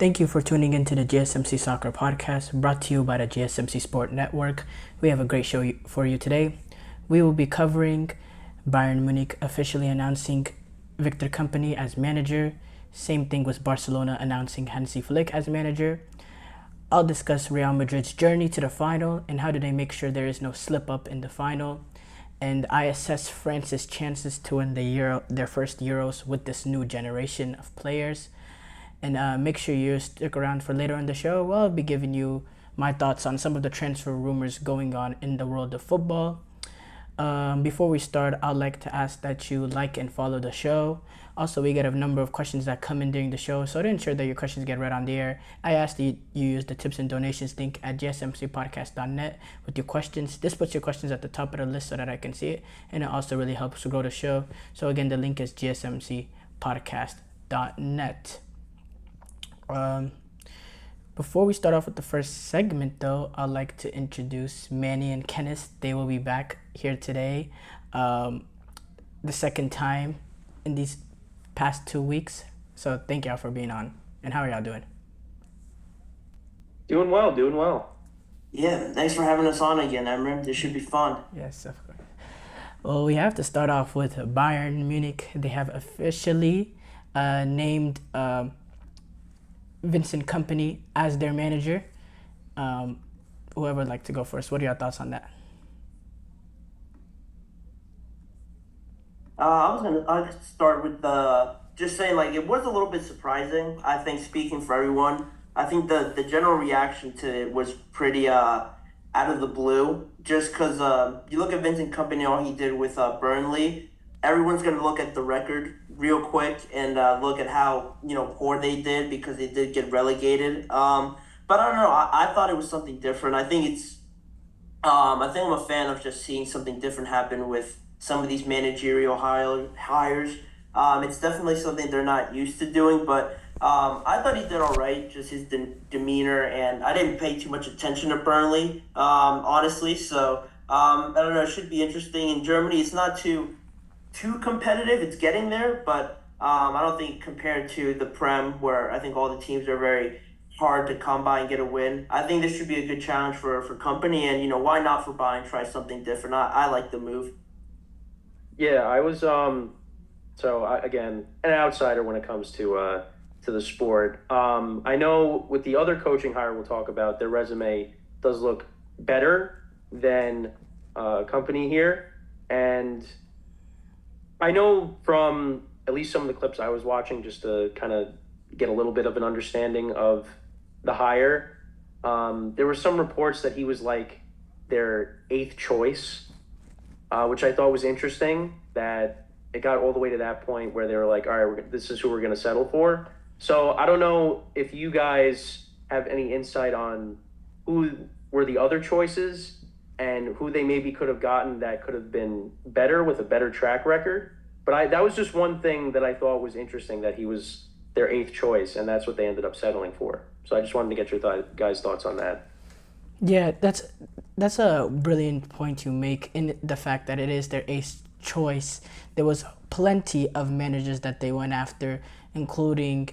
Thank you for tuning into the GSMC Soccer Podcast, brought to you by the GSMC Sport Network. We have a great show for you today. We will be covering Bayern Munich officially announcing Vincent Kompany as manager. Same thing with Barcelona announcing Hansi Flick as manager. I'll discuss Real Madrid's journey to the final and how do they make sure there is no slip up in the final. And I assess France's chances to win their first Euros with this new generation of players. And make sure you stick around for later in the show. I'll be giving you my thoughts on some of the transfer rumors going on in the world of football. Before we start, I'd like to ask that you like and follow the show. Also, we get a number of questions that come in during the show, so to ensure that your questions get read on the air, I ask that you use the tips and donations link at gsmcpodcast.net with your questions. This puts your questions at the top of the list so that I can see it, and it also really helps to grow the show. So again, the link is gsmcpodcast.net. Before we start off with the first segment, though, I'd like to introduce Manny and Kenneth. They will be back here today, the second time in these past 2 weeks. So thank y'all for being on. And how are y'all doing? Doing well. Yeah, thanks for having us on again, Emran. This should be fun. Yes, of course. Well, we have to start off with Bayern Munich. They have officially named Vincent Kompany as their manager. Whoever would like to go first, what are your thoughts on that? I'll start with just saying, like, it was a little bit surprising. I think, speaking for everyone, I think the general reaction to it was pretty out of the blue. Just because you look at Vincent Kompany, all he did with Burnley, everyone's going to look at the record real quick and look at how poor they did because they did get relegated. But I don't know. I thought it was something different. I think I'm a fan of just seeing something different happen with some of these managerial hires. It's definitely something they're not used to doing, but I thought he did all right, just his demeanor, and I didn't pay too much attention to Burnley, honestly. So I don't know. It should be interesting. In Germany, it's not too competitive. It's getting there, but I don't think compared to the Prem, where I think all the teams are very hard to come by and get a win. I think this should be a good challenge for Kompany, and why not for Bayern try something different? I like the move. Yeah, I was again an outsider when it comes to the sport. I know with the other coaching hire we'll talk about, their resume does look better than Kompany here, and I know from at least some of the clips I was watching, just to kind of get a little bit of an understanding of the hire, there were some reports that he was like their eighth choice, which I thought was interesting, that it got all the way to that point where they were like, all right, this is who we're going to settle for. So I don't know if you guys have any insight on who were the other choices and who they maybe could have gotten that could have been better with a better track record. But that was just one thing that I thought was interesting, that he was their eighth choice, and that's what they ended up settling for. So I just wanted to get your guys' thoughts on that. Yeah, that's a brilliant point you make, in the fact that it is their eighth choice. There was plenty of managers that they went after, including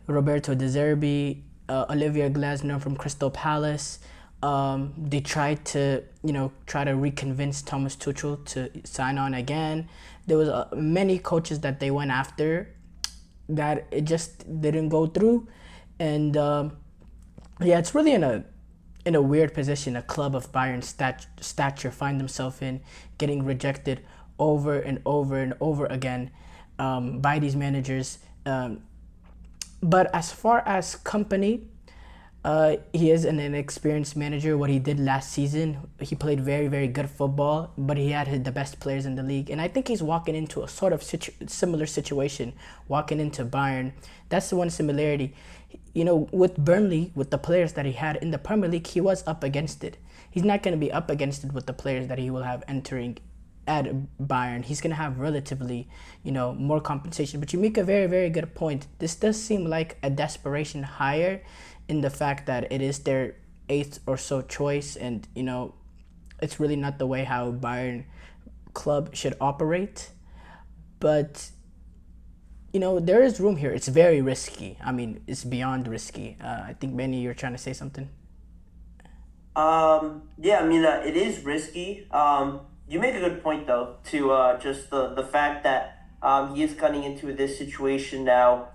Roberto De Zerbi, Olivier Glasner from Crystal Palace. They tried to, reconvince Thomas Tuchel to sign on again. There was many coaches that they went after that it just didn't go through. And it's really in a weird position a club of Bayern stature find themselves in, getting rejected over and over and over again by these managers. But as far as Kompany, he is an inexperienced manager. What he did last season, he played very, very good football, but he had the best players in the league. And I think he's walking into a sort of similar situation, walking into Bayern. That's the one similarity. With Burnley, with the players that he had in the Premier League, he was up against it. He's not going to be up against it with the players that he will have entering at Bayern. He's going to have relatively, more compensation. But you make a very, very good point. This does seem like a desperation hire, in the fact that it is their eighth or so choice, and it's really not the way how Bayern club should operate. But there is room here. It's very risky. I mean, it's beyond risky. I think, Benny, you're trying to say something. Yeah, I mean, it is risky. You make a good point though, to just the fact that he is cutting into this situation now.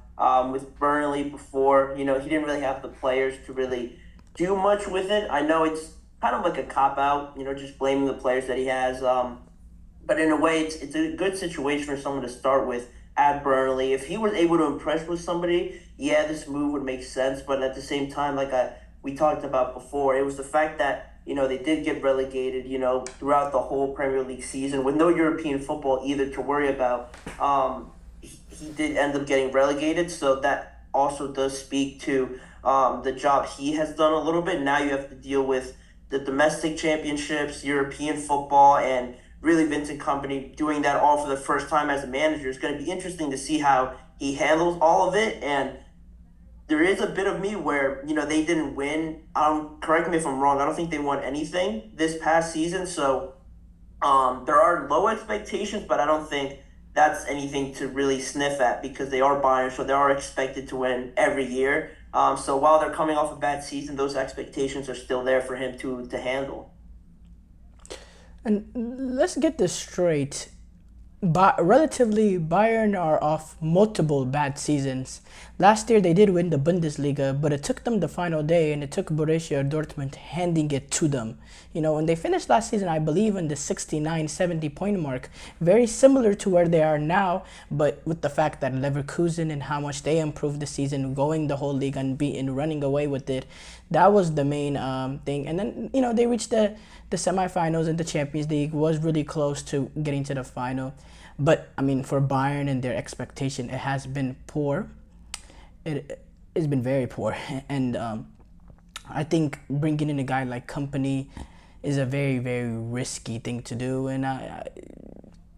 With Burnley before, he didn't really have the players to really do much with it. I know it's kind of like a cop out, just blaming the players that he has. But in a way, it's a good situation for someone to start with at Burnley. If he was able to impress with somebody, yeah, this move would make sense. But at the same time, we talked about before, it was the fact that they did get relegated, throughout the whole Premier League season with no European football either to worry about. He did end up getting relegated, so that also does speak to the job he has done a little bit. Now you have to deal with the domestic championships, European football, and really Vincent Kompany doing that all for the first time as a manager. It's going to be interesting to see how he handles all of it. And there is a bit of me where, they didn't win. Correct me if I'm wrong. I don't think they won anything this past season. So there are low expectations, but I don't think that's anything to really sniff at because they are Bayern, so they are expected to win every year. So while they're coming off a bad season, those expectations are still there for him to handle. And let's get this straight. Relatively, Bayern are off multiple bad seasons. Last year they did win the Bundesliga, but it took them the final day and it took Borussia Dortmund handing it to them. When they finished last season, I believe in the 69, 70 point mark, very similar to where they are now, but with the fact that Leverkusen and how much they improved the season, going the whole league unbeaten, running away with it, that was the main thing. And then, they reached the semifinals in the Champions League, was really close to getting to the final. But, I mean, for Bayern and their expectation, it has been poor. It's been very poor. And I think bringing in a guy like Kompany is a very, very risky thing to do. And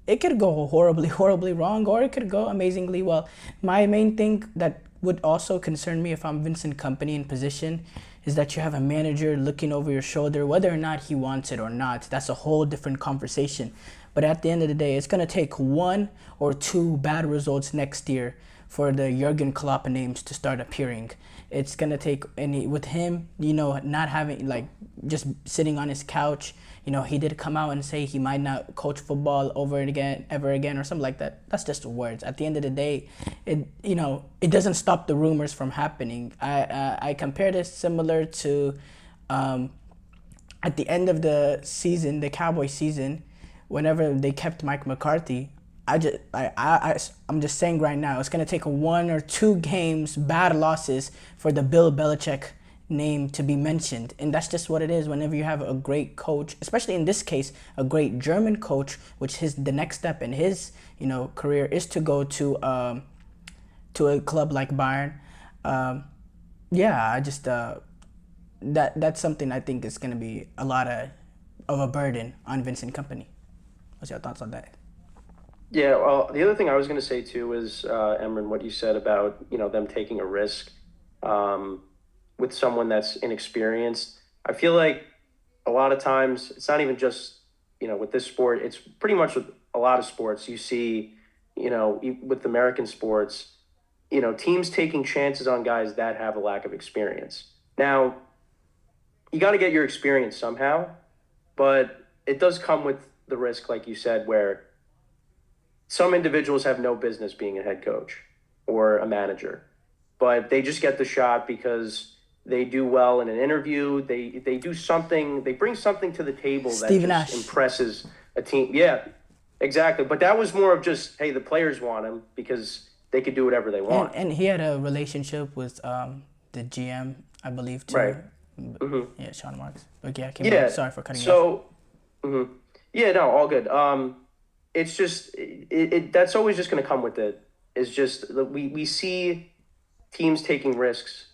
it could go horribly, horribly wrong, or it could go amazingly well. My main thing that would also concern me if I'm Vincent Kompany in position is that you have a manager looking over your shoulder, whether or not he wants it or not. That's a whole different conversation. But at the end of the day, it's going to take 1 or 2 bad results next year for the Jurgen Klopp names to start appearing. It's going to take, with him, not having, just sitting on his couch, he did come out and say he might not coach football ever again or something like that. That's just words. At the end of the day, it doesn't stop the rumors from happening. I compare this similar to at the end of the season, the Cowboy season, whenever they kept Mike McCarthy. I'm just saying right now, it's going to take 1 or 2 games, bad losses, for the Bill Belichick name to be mentioned. And that's just what it is whenever you have a great coach, especially in this case, a great German coach, which the next step in his career is to go to a club like Bayern. That's something I think is going to be a lot of a burden on Vincent Kompany. What's your thoughts on that? Yeah, well, the other thing I was going to say too is, Emran, what you said about, them taking a risk with someone that's inexperienced. I feel like a lot of times it's not even just, with this sport, it's pretty much with a lot of sports. You see, with American sports, teams taking chances on guys that have a lack of experience. Now, you got to get your experience somehow, but it does come with the risk, like you said, where some individuals have no business being a head coach or a manager, but they just get the shot because they do well in an interview. They do something. They bring something to the table that just impresses a team. Yeah, exactly. But that was more of just, hey, the players want him because they could do whatever they want. And he had a relationship with the GM, I believe, too. Right. Mm-hmm. Yeah, Sean Marks. But yeah, sorry for cutting you off. Mm-hmm. Yeah, no, all good. It's just that's always just going to come with it. It's just we see teams taking risks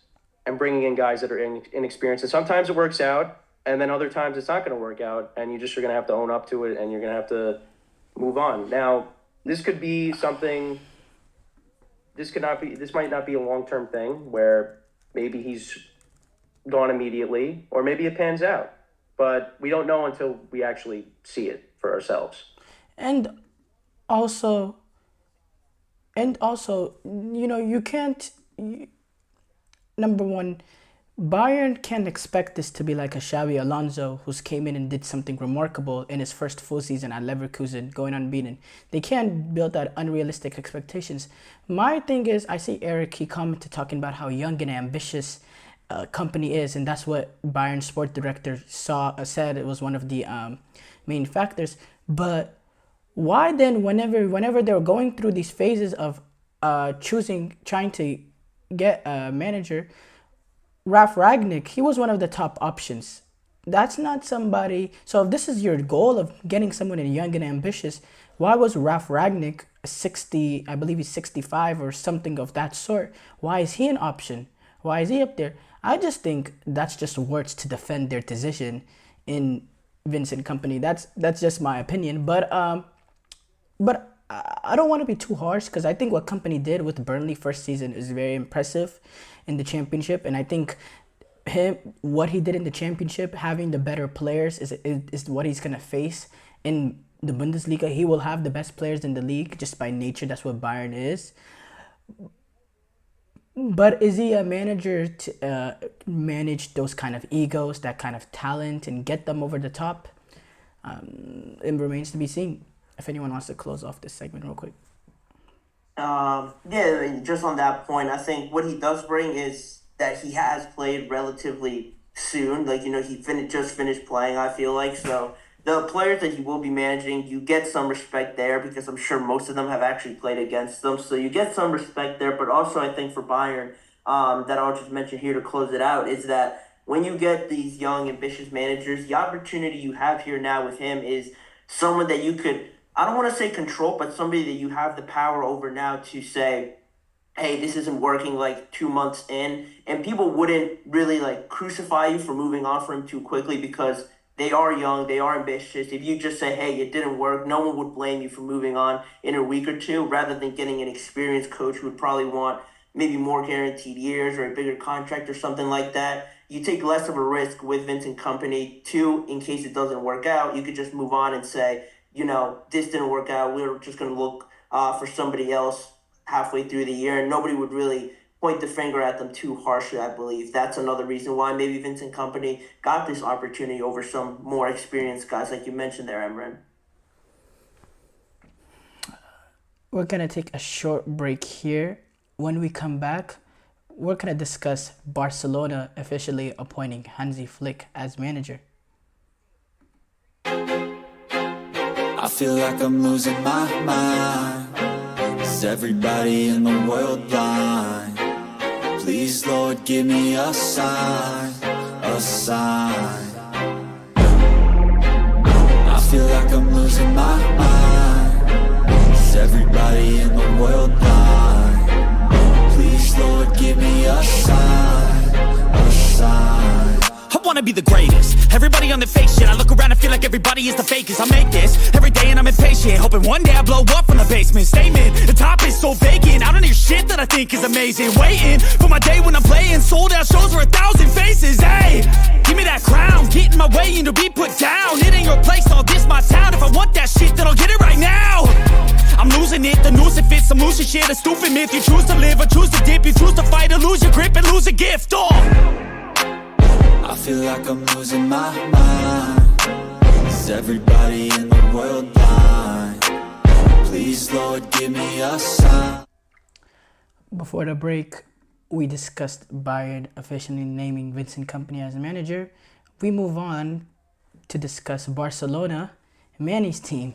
and bringing in guys that are inexperienced, and sometimes it works out, and then other times it's not going to work out, and you just are going to have to own up to it, and you're going to have to move on. Now, this could be something. This might not be a long-term thing where maybe he's gone immediately, or maybe it pans out. But we don't know until we actually see it for ourselves. And also, And also, you can't. Number one, Bayern can't expect this to be like a Xabi Alonso who's came in and did something remarkable in his first full season at Leverkusen, going unbeaten. They can't build that unrealistic expectations. My thing is, I see Eric, he commented talking about how young and ambitious Company is, and that's what Bayern sport director said it was one of the main factors. But why then, whenever they were going through these phases of trying to get a manager, Ralf Rangnick, he was one of the top options. That's not somebody. So if this is your goal of getting someone young and ambitious, why was Ralf Rangnick 60? I believe he's 65 or something of that sort. Why is he an option? Why is he up there? I just think that's just words to defend their decision in Vincent Kompany. That's just my opinion. But I don't want to be too harsh because I think what Kompany did with Burnley first season is very impressive in the championship, and I think what he did in the championship, having the better players, is what he's gonna face in the Bundesliga. He will have the best players in the league just by nature. That's what Bayern is. But is he a manager to manage those kind of egos, that kind of talent, and get them over the top? It remains to be seen. If anyone wants to close off this segment real quick. Just on that point, I think what he does bring is that he has played relatively soon. He just finished playing, I feel like. So the players that he will be managing, you get some respect there because I'm sure most of them have actually played against them. So you get some respect there. But also I think for Bayern, that I'll just mention here to close it out, is that when you get these young, ambitious managers, the opportunity you have here now with him is someone that you could, I don't want to say control, but somebody that you have the power over now to say, hey, this isn't working 2 months in. And people wouldn't really crucify you for moving on from him too quickly because they are young, they are ambitious. If you just say, hey, it didn't work, no one would blame you for moving on in a week or two, rather than getting an experienced coach who would probably want maybe more guaranteed years or a bigger contract or something like that. You take less of a risk with Vincent Kompany. Two, in case it doesn't work out, you could just move on and say, this didn't work out. We're just going to look for somebody else halfway through the year, and nobody would really point the finger at them too harshly, I believe. That's another reason why maybe Vincent Kompany got this opportunity over some more experienced guys like you mentioned there, Emran. We're going to take a short break here. When we come back, we're going to discuss Barcelona officially appointing Hansi Flick as manager. I feel like I'm losing my mind. Is everybody in the world blind? Please, Lord, give me a sign, a sign. I feel like I'm losing my mind. Is everybody in the world blind? Please, Lord, give me a sign, a sign. I wanna be the greatest. Everybody on the fake shit. I look around and feel like everybody is the fakest. I make this every day and I'm impatient, hoping one day I blow up from the basement. Statement, the top is so vacant. I don't hear shit that I think is amazing. Waiting for my day when I'm playing sold out shows for 1,000 faces. Hey, give me that crown, get in my way and to be put down. It ain't your place, all this my town. If I want that shit, then I'll get it right now. I'm losing it, the noose it fits. I'm losing shit, a stupid myth. You choose to live or choose to dip. You choose to fight or lose your grip and lose a gift. I feel like I'm losing my mind. Is everybody in the world blind? Please, Lord, give me a sign. Before the break, we discussed Bayern officially naming Vincent Kompany as manager. We move on to discuss Barcelona, Manny's team.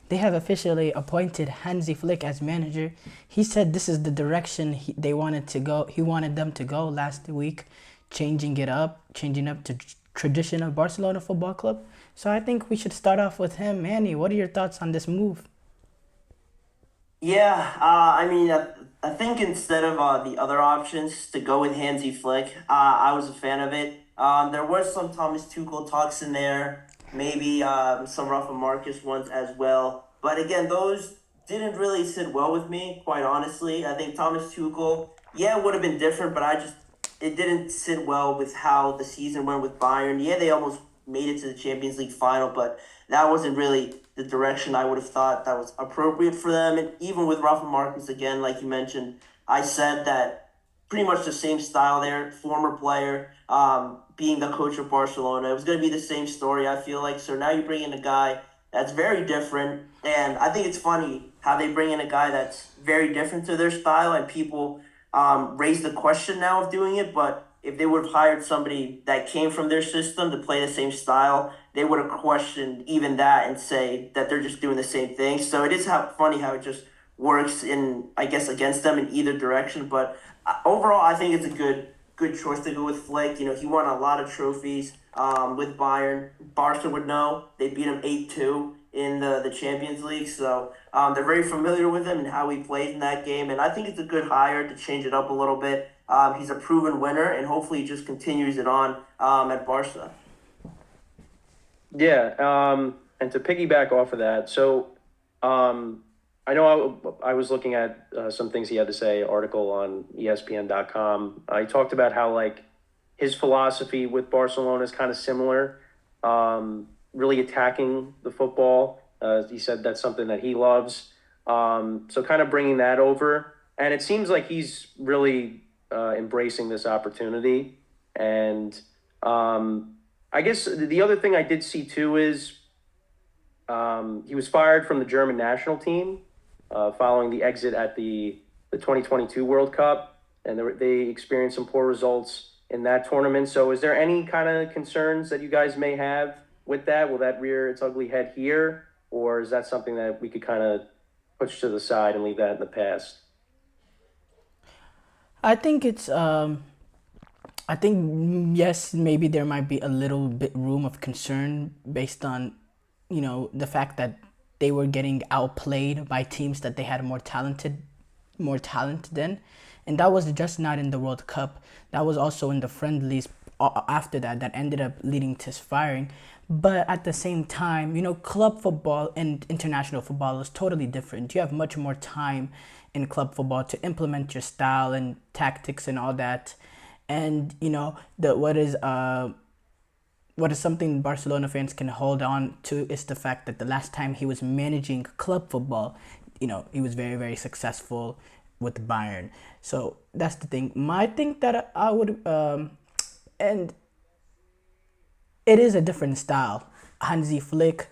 They have officially appointed Hansi Flick as manager. He said this is the direction they wanted to go. He wanted them to go last week, changing up to tradition of Barcelona Football Club. So I think we should start off with him. Manny, what are your thoughts on this move? Yeah, I think instead of the other options to go with Hansi Flick, I was a fan of it. There was some Thomas Tuchel talks in there, maybe some Rafa Marcus ones as well. But again, those didn't really sit well with me, quite honestly. I think Thomas Tuchel, it would have been different, but it didn't sit well with how the season went with Bayern. Yeah, they almost made it to the Champions League final, but that wasn't really the direction I would have thought that was appropriate for them. And even with Rafa Marquez, again, like you mentioned, I said that pretty much the same style there, former player, being the coach of Barcelona. It was going to be the same story, I feel like. So now you bring in a guy that's very different. And I think it's funny how they bring in a guy that's very different to their style, and people raise the question now of doing it. But if they would have hired somebody that came from their system to play the same style, they would have questioned even that and say that they're just doing the same thing. So it is funny how it just works in, I guess, against them in either direction. But overall, I think it's a good choice to go with Flick. You know, he won a lot of trophies with Bayern. Barca would know. They beat him 8-2 in the Champions League. So they're very familiar with him and how he plays in that game. And I think it's a good hire to change it up a little bit. He's a proven winner, and hopefully he just continues it on at Barca. Yeah, and to piggyback off of that, so I know I was looking at some things he had to say, article on ESPN.com. He talked about how, like, his philosophy with Barcelona is kind of similar, really attacking the football. He said that's something that he loves. So kind of bringing that over. And it seems like he's really embracing this opportunity. And I guess the other thing I did see, too, is he was fired from the German national team following the exit at the 2022 World Cup, and they experienced some poor results in that tournament. So is there any kind of concerns that you guys may have with that? Will that rear its ugly head here, or is that something that we could kind of push to the side and leave that in the past? I think it's yes, maybe there might be a little bit room of concern based on, you know, the fact that they were getting outplayed by teams that they had more talent than, and that was just not in the World Cup. That was also in the friendlies after that ended up leading to his firing. But at the same time, you know, club football and international football is totally different. You have much more time in club football to implement your style and tactics and all that. And, you know, what is something Barcelona fans can hold on to is the fact that the last time he was managing club football, you know, he was very, very successful with Bayern. So that's the thing. My thing that I would, and it is a different style. Hansi Flick,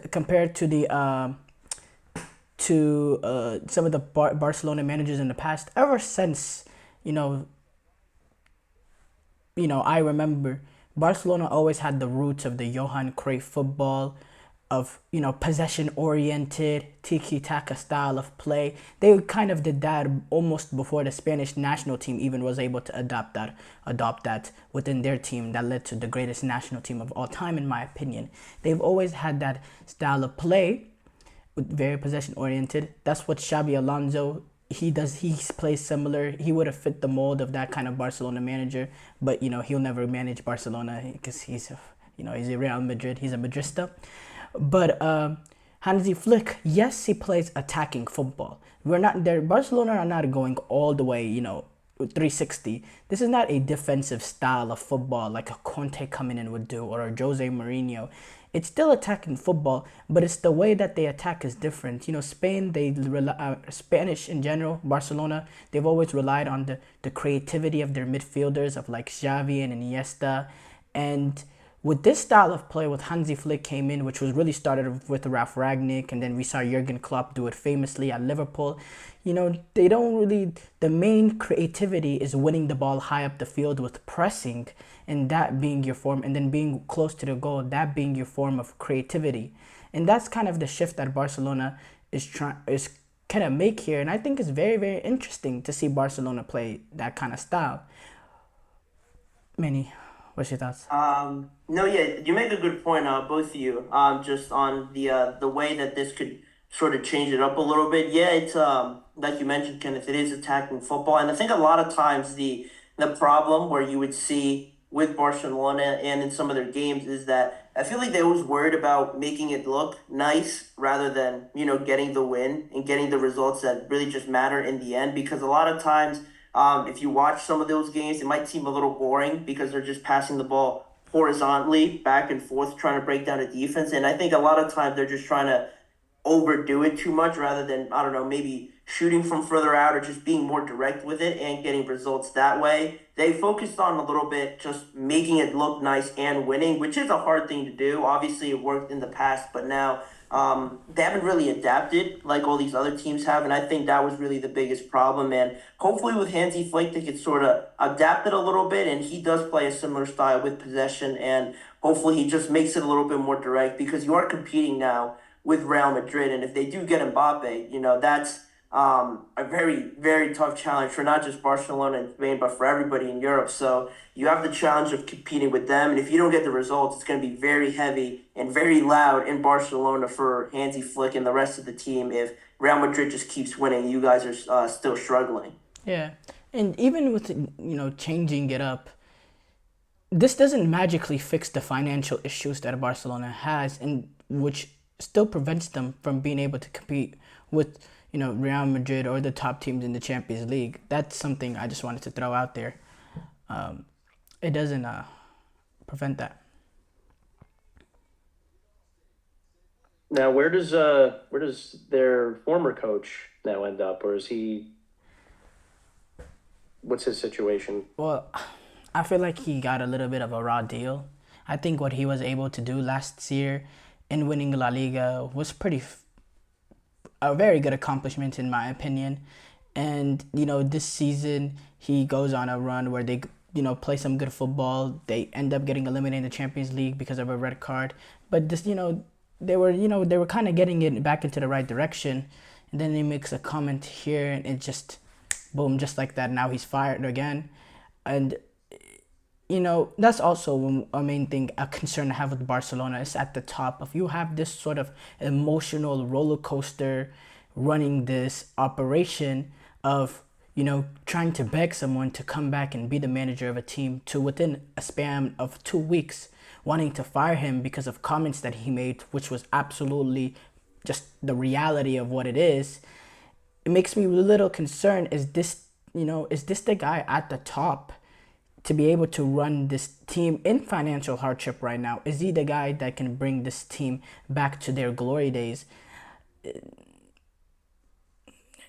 compared to the some of the Barcelona managers in the past, ever since, you know, I remember Barcelona always had the roots of the Johan Cruyff football, of, you know, possession-oriented, tiki-taka style of play. They kind of did that almost before the Spanish national team even was able to adopt that within their team. That led to the greatest national team of all time, in my opinion. They've always had that style of play, very possession-oriented. That's what Xabi Alonso, he plays similar. He would have fit the mold of that kind of Barcelona manager, but, you know, he'll never manage Barcelona because he's a Real Madrid. He's a Madrista. But Hansi Flick, yes, he plays attacking football. We're not there. Barcelona are not going all the way, you know, 360. This is not a defensive style of football like a Conte coming in would do, or a Jose Mourinho. It's still attacking football, but it's the way that they attack is different. You know, Spain, Spanish in general, Barcelona, they've always relied on the creativity of their midfielders, of like Xavi and Iniesta. And with this style of play, with Hansi Flick came in, which was really started with Ralf Rangnick, and then we saw Jurgen Klopp do it famously at Liverpool. You know, they don't really, the main creativity is winning the ball high up the field with pressing, and that being your form, and then being close to the goal, that being your form of creativity. And that's kind of the shift that Barcelona is kind of make here, and I think it's very, very interesting to see Barcelona play that kind of style. Manny, what's your thoughts? No, yeah, you make a good point, both of you. Just on the way that this could sort of change it up a little bit. Yeah, it's like you mentioned, Kenneth, it is attacking football, and I think a lot of times the problem where you would see with Barcelona and in some of their games is that I feel like they always worried about making it look nice rather than, you know, getting the win and getting the results that really just matter in the end. Because a lot of times, if you watch some of those games, it might seem a little boring because they're just passing the ball horizontally back and forth trying to break down a defense. And I think a lot of times they're just trying to overdo it too much rather than, I don't know, maybe shooting from further out or just being more direct with it and getting results that way. They focused on a little bit just making it look nice and winning, which is a hard thing to do. Obviously, it worked in the past, but now they haven't really adapted like all these other teams have, and I think that was really the biggest problem. And hopefully with Hansi Flick, they could sort of adapt it a little bit, and he does play a similar style with possession, and hopefully he just makes it a little bit more direct because you are competing now with Real Madrid, and if they do get Mbappe, that's a very, very tough challenge for not just Barcelona and Spain, but for everybody in Europe. So you have the challenge of competing with them, and if you don't get the results, it's going to be very heavy and very loud in Barcelona for Hansi Flick and the rest of the team if Real Madrid just keeps winning. You guys are still struggling. Yeah, and even with changing it up, this doesn't magically fix the financial issues that Barcelona has, and which still prevents them from being able to compete with Real Madrid or the top teams in the Champions League. That's something I just wanted to throw out there. It doesn't prevent that. Now, where does their former coach now end up, or is he? What's his situation? Well, I feel like he got a little bit of a raw deal. I think what he was able to do last year in winning La Liga was a very good accomplishment in my opinion. And this season he goes on a run where they play some good football. They end up getting eliminated in the Champions League because of a red card, but this they were kind of getting it back into the right direction, and then he makes a comment here and it just boom, just like that, now he's fired again. And that's also a main thing, a concern I have with Barcelona is at the top. If you have this sort of emotional roller coaster running this operation of, trying to beg someone to come back and be the manager of a team, to within a span of 2 weeks wanting to fire him because of comments that he made, which was absolutely just the reality of what it is, it makes me a little concerned. Is this the guy at the top to be able to run this team in financial hardship right now? Is he the guy that can bring this team back to their glory days?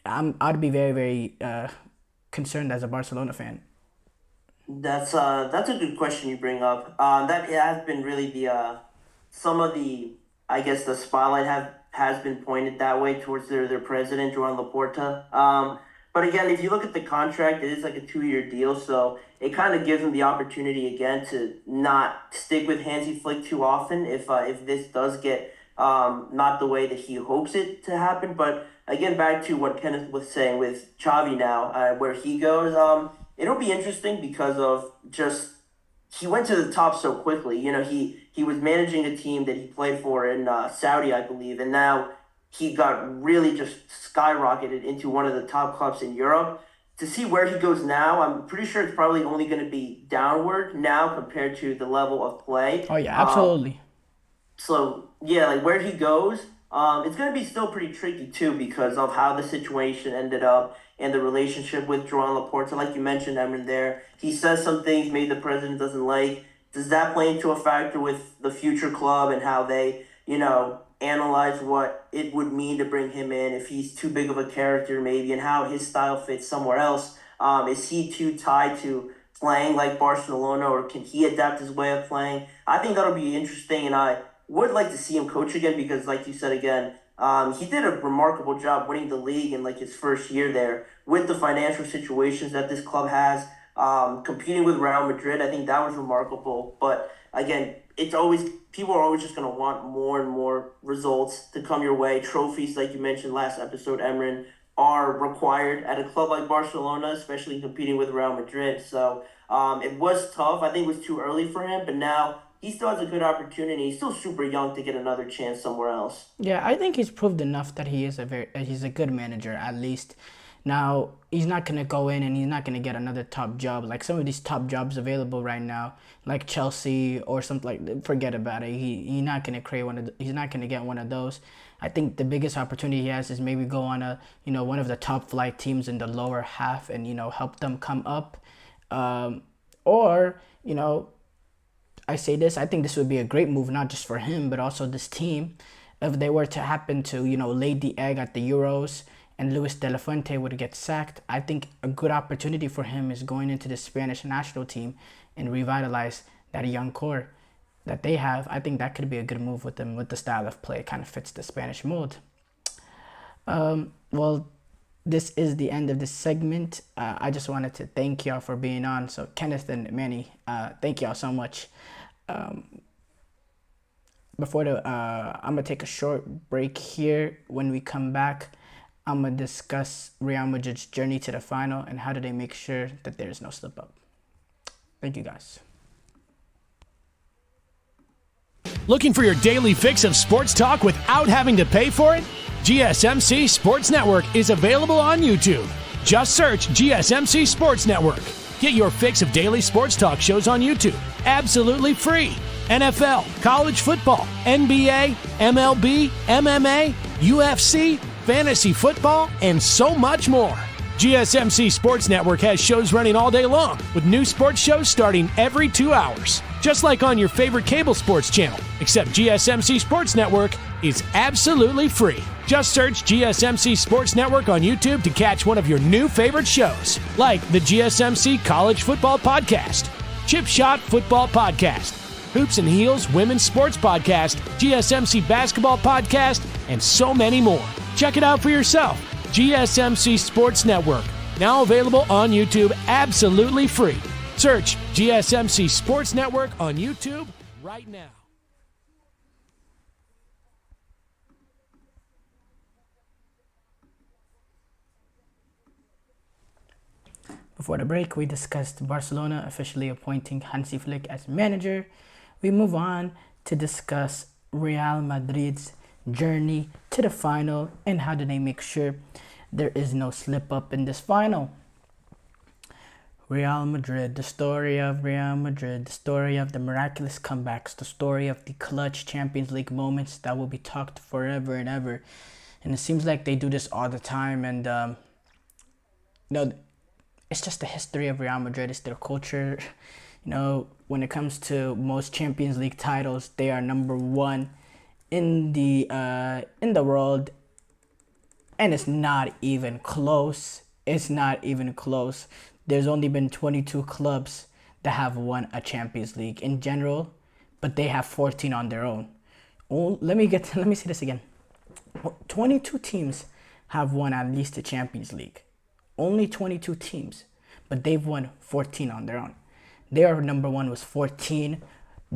I'd be very, very concerned as a Barcelona fan. That's a good question you bring up. That has been really the some of the, I guess, the spotlight has been pointed that way towards their president Joan Laporta. But again, if you look at the contract, it is like a 2-year deal, so it kind of gives him the opportunity again to not stick with Hansi Flick too often if this does get not the way that he hopes it to happen. But again, back to what Kenneth was saying with Xavi now, where he goes, it'll be interesting because of just he went to the top so quickly. He was managing a team that he played for in Saudi, I believe, and now he got really just skyrocketed into one of the top clubs in Europe. To see where he goes now, I'm pretty sure it's probably only going to be downward now compared to the level of play. Oh yeah, absolutely. So yeah, like where he goes, it's going to be still pretty tricky too because of how the situation ended up and the relationship with Joan Laporta. Like you mentioned, Emran, there, he says some things maybe the president doesn't like. Does that play into a factor with the future club and how they, analyze what it would mean to bring him in, if he's too big of a character maybe, and how his style fits somewhere else? Is he too tied to playing like Barcelona, or can he adapt his way of playing? I think that'll be interesting, and I would like to see him coach again because, like you said again, he did a remarkable job winning the league in like his first year there with the financial situations that this club has, competing with Real Madrid. I think that was remarkable, but again, people are always just going to want more and more results to come your way. Trophies, like you mentioned last episode, Emran, are required at a club like Barcelona, especially competing with Real Madrid. So it was tough. I think it was too early for him, but now he still has a good opportunity. He's still super young to get another chance somewhere else. Yeah, I think he's proved enough that he's a good manager, at least. Now, he's not going to go in and he's not going to get another top job. Like some of these top jobs available right now, like Chelsea or something, like, forget about it. He's not going to he's not going to get one of those. I think the biggest opportunity he has is maybe go on one of the top flight teams in the lower half and, help them come up. Or, I say this, I think this would be a great move, not just for him, but also this team. If they were to happen to, lay the egg at the Euros and Luis de la Fuente would get sacked, I think a good opportunity for him is going into the Spanish national team and revitalize that young core that they have. I think that could be a good move with them, with the style of play. It kind of fits the Spanish mold. Well, this is the end of this segment. I just wanted to thank y'all for being on. So Kenneth and Manny, thank y'all so much. I'm gonna take a short break here. When we come back, I'm gonna discuss Real Madrid's journey to the final and how do they make sure that there's no slip up. Thank you guys. Looking for your daily fix of sports talk without having to pay for it? GSMC Sports Network is available on YouTube. Just search GSMC Sports Network. Get your fix of daily sports talk shows on YouTube, absolutely free. NFL, college football, NBA, MLB, MMA, UFC, fantasy football, and so much more. GSMC Sports Network has shows running all day long, with new sports shows starting every 2 hours. Just like on your favorite cable sports channel, except GSMC Sports Network is absolutely free. Just search GSMC Sports Network on YouTube to catch one of your new favorite shows, like the GSMC College Football Podcast, Chip Shot Football Podcast, Hoops and Heels Women's Sports Podcast, GSMC Basketball Podcast, and so many more. Check it out for yourself. GSMC Sports Network, now available on YouTube absolutely free. Search GSMC Sports Network on YouTube right now. Before the break, we discussed Barcelona officially appointing Hansi Flick as manager. We move on to discuss Real Madrid's journey to the final and how do they make sure there is no slip up in this final. Real Madrid, the story of Real Madrid, the story of the miraculous comebacks, the story of the clutch Champions League moments that will be talked forever and ever. And it seems like they do this all the time. And, it's just the history of Real Madrid. It's their culture. When it comes to most Champions League titles, they are number one in the world. And it's not even close. It's not even close. There's only been 22 clubs that have won a Champions League in general, but they have 14 on their own. Let me say this again. 22 teams have won at least a Champions League. Only 22 teams, but they've won 14 on their own. Their number one was 14,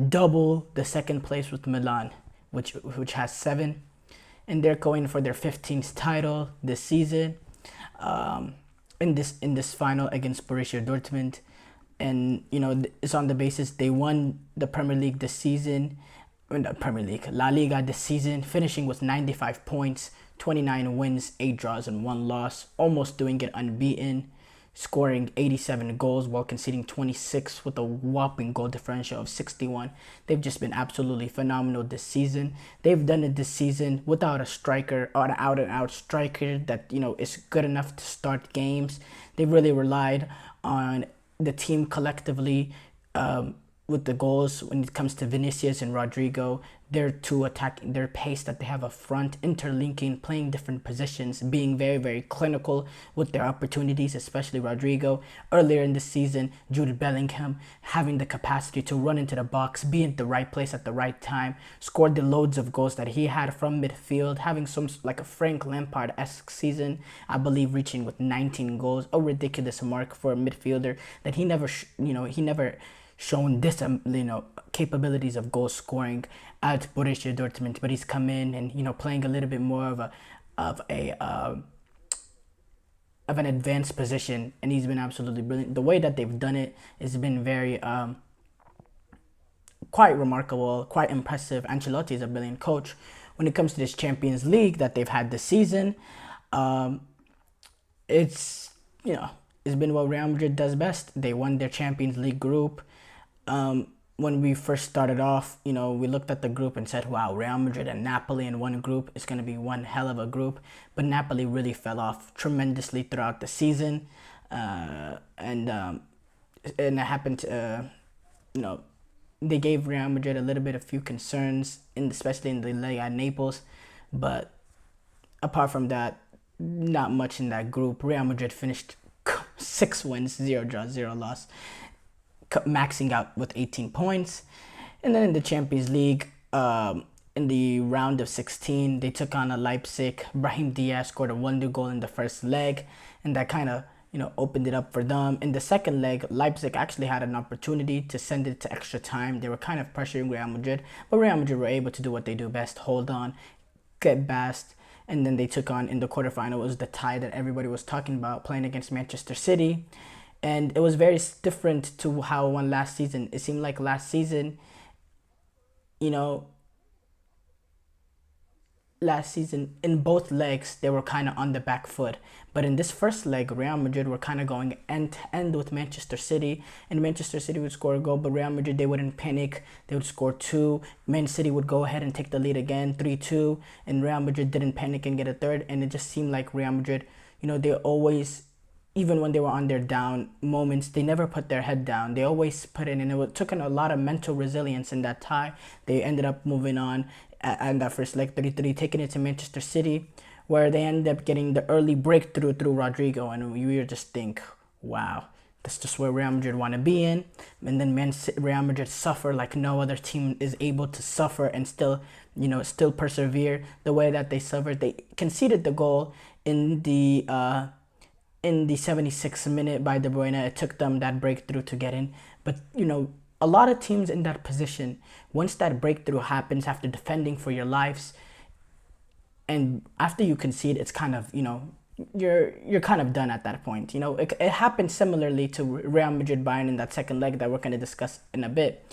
double the second place with Milan, which has 7, and they're going for their 15th title this season. In this final against Borussia Dortmund, and it's on the basis they won the Premier League this season, La Liga this season, finishing with 95 points, 29 wins, 8 draws, and 1 loss, almost doing it unbeaten, scoring 87 goals while conceding 26 with a whopping goal differential of 61. They've just been absolutely phenomenal this season. They've done it this season without a striker or an out-and-out striker that, is good enough to start games. They really relied on the team collectively with the goals when it comes to Vinicius and Rodrigo. Their two attacking, their pace that they have up front, interlinking, playing different positions, being very, very clinical with their opportunities, especially Rodrigo. Earlier in the season, Jude Bellingham having the capacity to run into the box, be in the right place at the right time, scored the loads of goals that he had from midfield, having some like a Frank Lampard-esque season, I believe reaching with 19 goals, a ridiculous mark for a midfielder that he never shown this capabilities of goal scoring at Borussia Dortmund, but he's come in and playing a little bit more of an advanced position, and he's been absolutely brilliant. The way that they've done it has been very quite remarkable, quite impressive. Ancelotti is a brilliant coach. When it comes to this Champions League that they've had this season, it's been what Real Madrid does best. They won their Champions League group. When we first started off, we looked at the group and said, wow, Real Madrid and Napoli in one group is going to be one hell of a group. But Napoli really fell off tremendously throughout the season. And it happened to, they gave Real Madrid a little bit of few concerns, especially in the leg at Naples. But apart from that, not much in that group. Real Madrid finished 6 wins, 0 draws, 0 loss, maxing out with 18 points. And then in the Champions League, in the round of 16, they took on a Leipzig. Brahim Diaz scored a wonder goal in the first leg, and that kind of opened it up for them. In the second leg, Leipzig actually had an opportunity to send it to extra time. They were kind of pressuring Real Madrid, but Real Madrid were able to do what they do best, hold on, get past. And then they took on, in the quarterfinal, was the tie that everybody was talking about, playing against Manchester City. And it was very different to how it won last season. It seemed like last season, in both legs, they were kind of on the back foot. But in this first leg, Real Madrid were kind of going end to end with Manchester City. And Manchester City would score a goal, but Real Madrid, they wouldn't panic. They would score 2. Man City would go ahead and take the lead again, 3-2. And Real Madrid didn't panic and get a third. And it just seemed like Real Madrid, they always, even when they were on their down moments, they never put their head down. They always put in, and it took in a lot of mental resilience in that tie. They ended up moving on and that first leg, 3-3, taking it to Manchester City, where they ended up getting the early breakthrough through Rodrigo, and you would just think, wow, that's just where Real Madrid want to be in. And then Real Madrid suffer like no other team is able to suffer and still persevere the way that they suffered. They conceded the goal in the 76th minute by De Bruyne. It took them that breakthrough to get in, but a lot of teams in that position, once that breakthrough happens after defending for your lives, and after you concede, it's kind of, you're kind of done at that point. It happened similarly to Real Madrid Bayern in that second leg that we're going to discuss in a bit.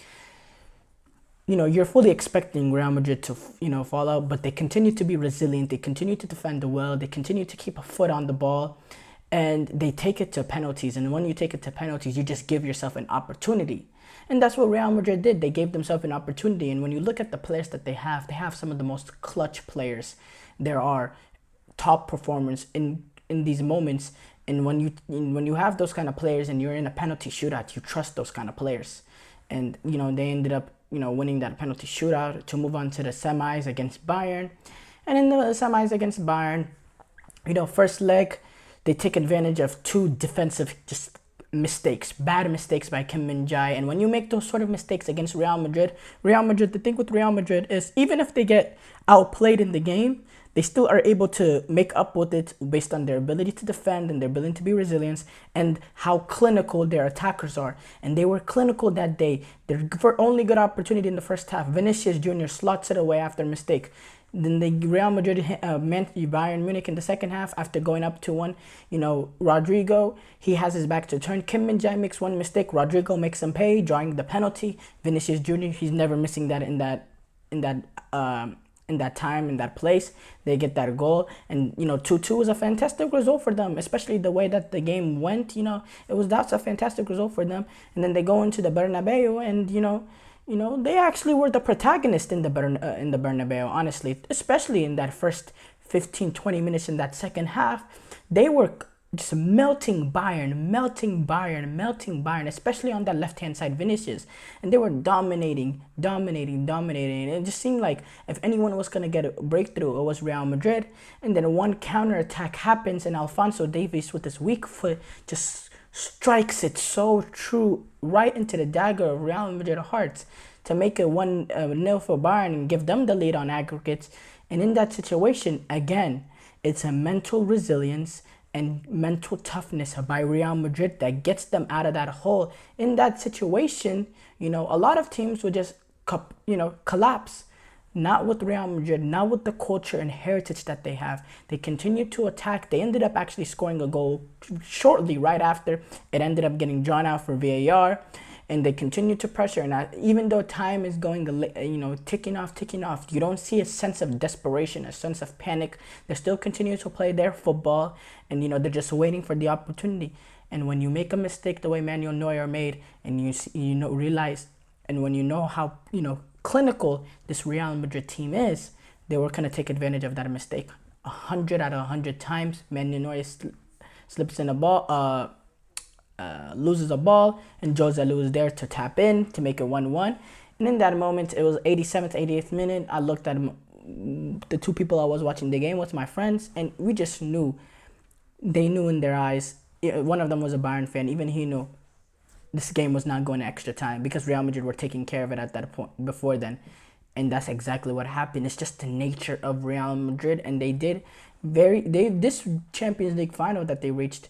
You're fully expecting Real Madrid to, fall out, but they continue to be resilient. They continue to defend well. They continue to keep a foot on the ball, and they take it to penalties. And when you take it to penalties, you just give yourself an opportunity. And that's what Real Madrid did. They gave themselves an opportunity. And when you look at the players that they have some of the most clutch players. There are top performers in these moments. And when you have those kind of players and you're in a penalty shootout, you trust those kind of players. And, they ended up, winning that penalty shootout to move on to the semis against Bayern. And in the semis against Bayern, first leg, they take advantage of 2 defensive bad mistakes by Kim Min-jae. And when you make those sort of mistakes against Real Madrid, the thing with Real Madrid is even if they get outplayed in the game, they still are able to make up with it based on their ability to defend and their ability to be resilient and how clinical their attackers are. And they were clinical that day. Their only good opportunity in the first half, Vinicius Jr. slots it away after a mistake. Then the Real Madrid meant Bayern Munich in the second half after going up 2-1. Rodrigo, he has his back to turn. Kim Min-jae makes one mistake. Rodrigo makes him pay, drawing the penalty. Vinicius Jr., he's never missing that in that time, in that place. They get that goal. And, 2-2 was a fantastic result for them, especially the way that the game went. That's a fantastic result for them. And then they go into the Bernabeu and, they actually were the protagonist in the Bernabeu, honestly, especially in that first 15-20 minutes in that second half. They were just melting Bayern, especially on that left-hand side, Vinicius. And they were dominating. It just seemed like if anyone was going to get a breakthrough, it was Real Madrid. And then one counter-attack happens, and Alphonso Davies with his weak foot just strikes it so true right into the dagger of Real Madrid hearts to make it 1-0 for Bayern and give them the lead on aggregates. And in that situation, again, it's a mental resilience and mental toughness by Real Madrid that gets them out of that hole. In that situation, a lot of teams would just, collapse. Not with Real Madrid, not with the culture and heritage that they have. They continued to attack. They ended up actually scoring a goal shortly right after. It ended up getting drawn out for VAR. And they continued to pressure. And even though time is going, ticking off, you don't see a sense of desperation, a sense of panic. They still continue to play their football. And, they're just waiting for the opportunity. And when you make a mistake the way Manuel Neuer made, and you realize, and when you know how, clinical this Real Madrid team is, they were going to take advantage of that mistake. 100 out of 100 times, Manuel Neuer slips in a ball, loses a ball, and Jose Lu is there to tap in to make it 1-1. And in that moment, it was 87th, 88th minute. I looked at the two people I was watching the game with, my friends, and we just knew. They knew in their eyes. One of them was a Bayern fan. Even he knew this game was not going to extra time because Real Madrid were taking care of it at that point before then. And that's exactly what happened. It's just the nature of Real Madrid, and this Champions League final that they reached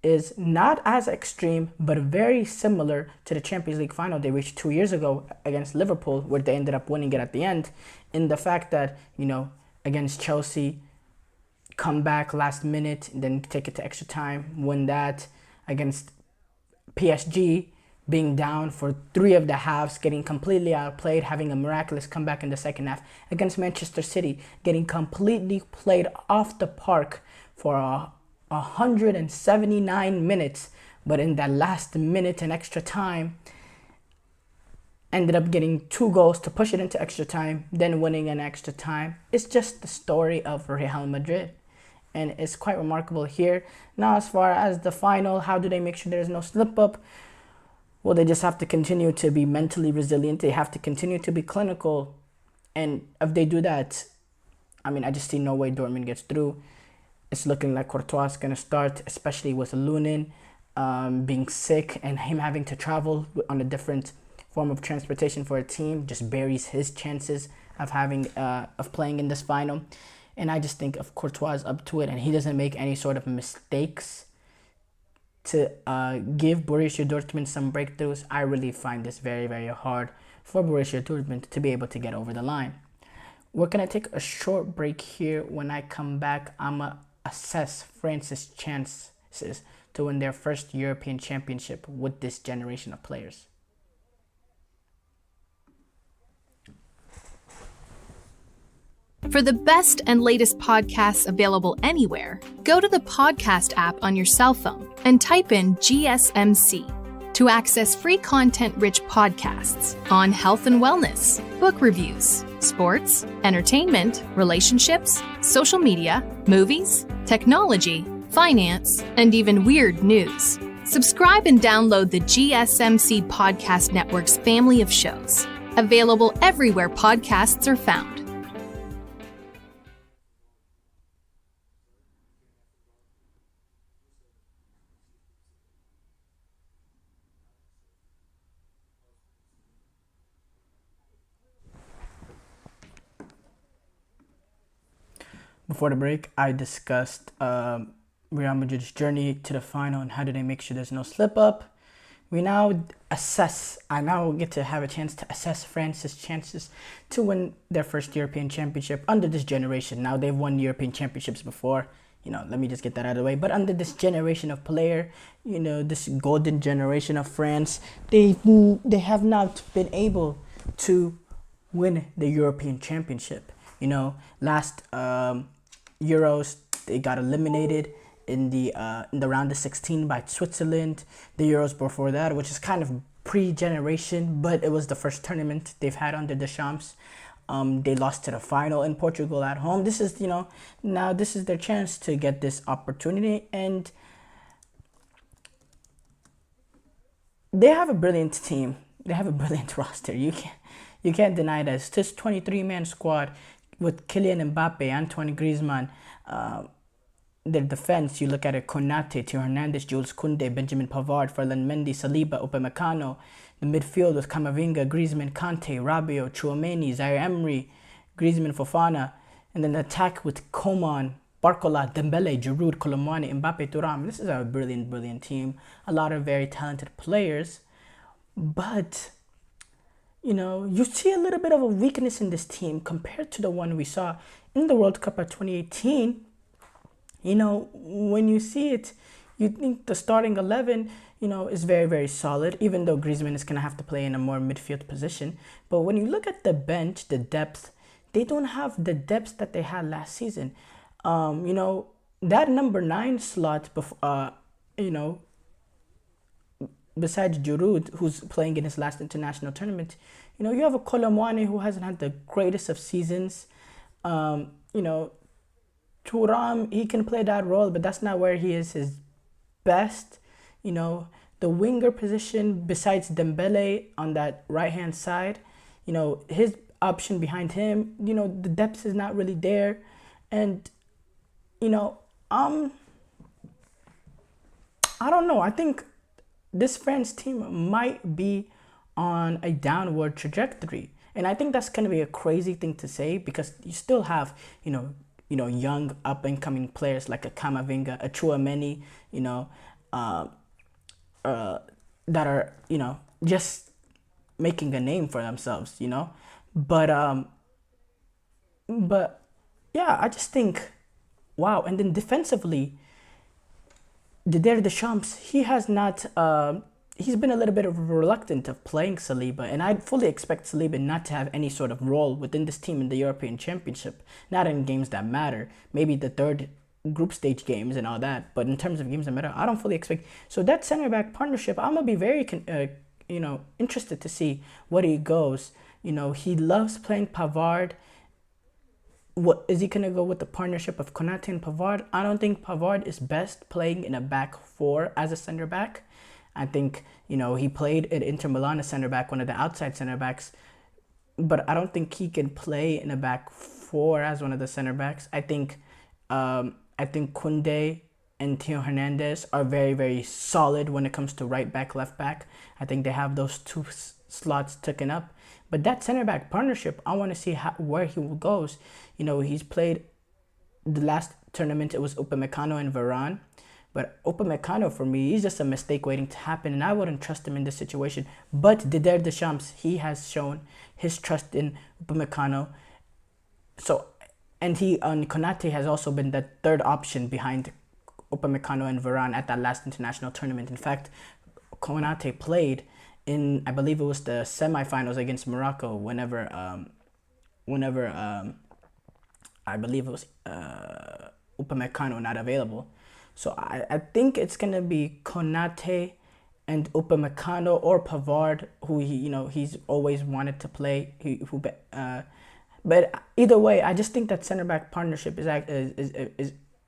is not as extreme, but very similar to the Champions League final they reached 2 years ago against Liverpool, where they ended up winning it at the end. In the fact that, against Chelsea, come back last minute, then take it to extra time, win that. Against PSG, being down for 3 of the halves, getting completely outplayed, having a miraculous comeback in the second half. Against Manchester City, getting completely played off the park for 179 minutes, but in that last minute and extra time, ended up getting 2 goals to push it into extra time, then winning in extra time. It's just the story of Real Madrid, and it's quite remarkable here. Now, as far as the final, how do they make sure there's no slip-up? Well, they just have to continue to be mentally resilient. They have to continue to be clinical, and if they do that, I just see no way Dortmund gets through. It's looking like Courtois is going to start, especially with Lunin being sick and him having to travel on a different form of transportation for a team just buries his chances of playing in this final. And I just think if Courtois is up to it and he doesn't make any sort of mistakes to give Borussia Dortmund some breakthroughs, I really find this very, very hard for Borussia Dortmund to be able to get over the line. We're going to take a short break here. When I come back, I'm going to assess France's chances to win their first European championship with this generation of players. For the best and latest podcasts available anywhere, go to the podcast app on your cell phone and type in GSMC to access free content-rich podcasts on health and wellness, book reviews, sports, entertainment, relationships, social media, movies, technology, finance, and even weird news. Subscribe and download the GSMC Podcast Network's family of shows, available everywhere podcasts are found. Before the break, I discussed Real Madrid's journey to the final and how do they make sure there's no slip-up. I now get to have a chance to assess France's chances to win their first European championship under this generation. Now, they've won European championships before. Let me just get that out of the way. But under this generation of player, this golden generation of France, they have not been able to win the European championship. Last Euros, they got eliminated in the round of 16 by Switzerland. The Euros before that, which is kind of pre-generation, but it was the first tournament they've had under Deschamps. They lost to the final in Portugal at home. This is, now this is their chance to get this opportunity, and they have a brilliant team. They have a brilliant roster. You can't deny this. This 23-man squad with Kylian Mbappe, Antoine Griezmann, their defense, you look at it, Konate, Theo Hernandez, Jules Koundé, Benjamin Pavard, Ferland Mendy, Saliba, Upamecano. The midfield with Camavinga, Griezmann, Kante, Rabiot, Chouameni, Zaire Emery, Griezmann, Fofana. And then the attack with Coman, Barcola, Dembele, Giroud, Colomwani, Mbappe, Thuram. This is a brilliant, brilliant team. A lot of very talented players. But you see a little bit of a weakness in this team compared to the one we saw in the World Cup of 2018. When you see it, you think the starting 11, is very, very solid, even though Griezmann is going to have to play in a more midfield position. But when you look at the bench, the depth, they don't have the depth that they had last season. That number 9 slot, besides Giroud, who's playing in his last international tournament, you have a Colomwani who hasn't had the greatest of seasons. Thuram, he can play that role, but that's not where he is his best. the winger position besides Dembele on that right hand side, his option behind him, the depth is not really there. And, I don't know. I think this France team might be on a downward trajectory. And I think that's going to be a crazy thing to say because you still have, young up and coming players like a Camavinga, a Chouameni, that are, just making a name for themselves, But yeah, I just think, wow. And then defensively, Didier Deschamps, he has not, he's been a little bit reluctant of playing Saliba, and I fully expect Saliba not to have any sort of role within this team in the European Championship, not in games that matter, maybe the third group stage games and all that, but in terms of games that matter, I don't fully expect. So that center-back partnership, I'm going to be very, interested to see what he goes. He loves playing Pavard. What is he gonna go with the partnership of Konate and Pavard? I don't think Pavard is best playing in a back four as a center back. I think he played at Inter Milan as center back, one of the outside center backs, but I don't think he can play in a back four as one of the center backs. I think Koundé and Theo Hernandez are very, very solid when it comes to right back, left back. I think they have those two slots taken up. But that center back partnership, I want to see where he goes. He's played the last tournament, it was Upamecano and Varane. But Upamecano, for me, he's just a mistake waiting to happen, and I wouldn't trust him in this situation. But Didier Deschamps, he has shown his trust in Upamecano. So, and Konate has also been the third option behind Upamecano and Varane at that last international tournament. In fact, Konate played in, I believe it was the semifinals against Morocco whenever I believe it was Upamecano not available. So I think it's going to be Konate and Upamecano or Pavard, who he's always wanted to play. But either way, I just think that center back partnership is going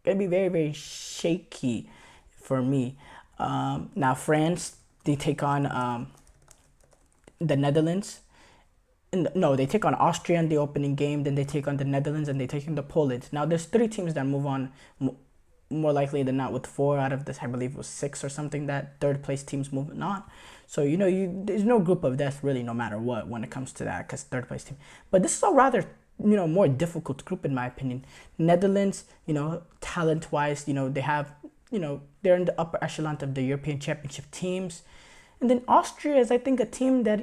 to be very, very shaky for me. Now France, they take on the Netherlands. No, they take on Austria in the opening game, then they take on the Netherlands, and they take on the Poland. Now, there's 3 teams that move on more likely than not, with 4 out of this, I believe it was 6 or something, that third place teams moving on. So, there's no group of death really, no matter what, when it comes to that, because third place team. But this is a rather, more difficult group, in my opinion. Netherlands, talent-wise, they have, they're in the upper echelon of the European Championship teams. And then Austria is, I think, a team that,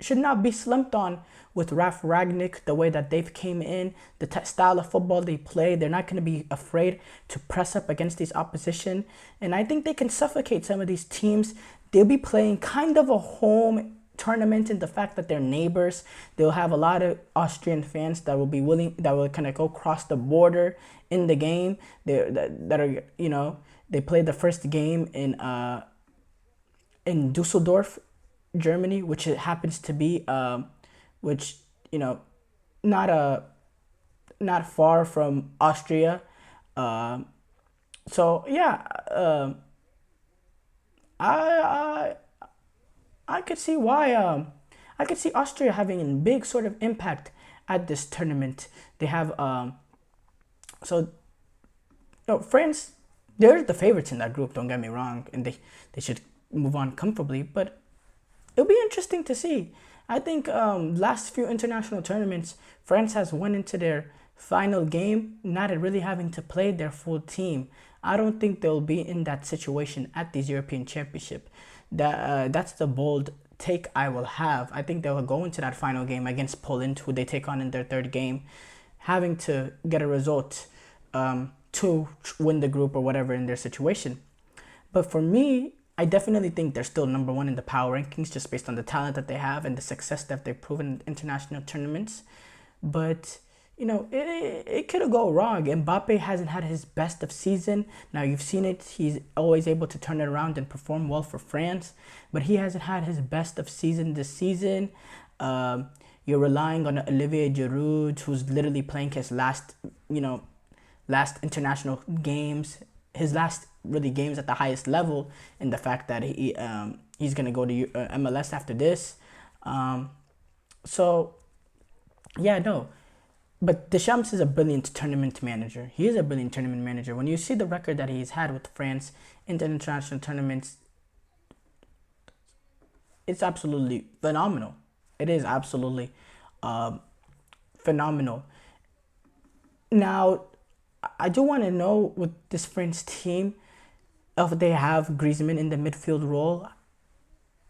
should not be slumped on with Ralf Rangnick, the way that they've came in, the style of football they play. They're not going to be afraid to press up against these opposition. And I think they can suffocate some of these teams. They'll be playing kind of a home tournament in the fact that they're neighbors. They'll have a lot of Austrian fans that will be willing, that will kind of go across the border in the game. That are, they played the first game in Dusseldorf, Germany, which it happens to be, not far from Austria. So yeah, I could see why. I could see Austria having a big sort of impact at this tournament. They have France, they're the favorites in that group. Don't get me wrong, and they should move on comfortably, but it'll be interesting to see. I think last few international tournaments, France has went into their final game not really having to play their full team. I don't think they'll be in that situation at these European Championship. That's the bold take I will have. I think they'll go into that final game against Poland, who they take on in their third game, having to get a result to win the group or whatever in their situation. But for me, I definitely think they're still number 1 in the power rankings just based on the talent that they have and the success that they've proven in international tournaments. But, it could go wrong. Mbappe hasn't had his best of season. Now, you've seen it. He's always able to turn it around and perform well for France. But he hasn't had his best of season this season. You're relying on Olivier Giroud, who's literally playing his last international games his last really games at the highest level, and the fact that he's gonna go to MLS after this. So yeah, no. But Deschamps is a brilliant tournament manager. He is a brilliant tournament manager. When you see the record that he's had with France in the international tournaments, it's absolutely phenomenal. It is absolutely phenomenal. Now, I do want to know with this French team, if they have Griezmann in the midfield role,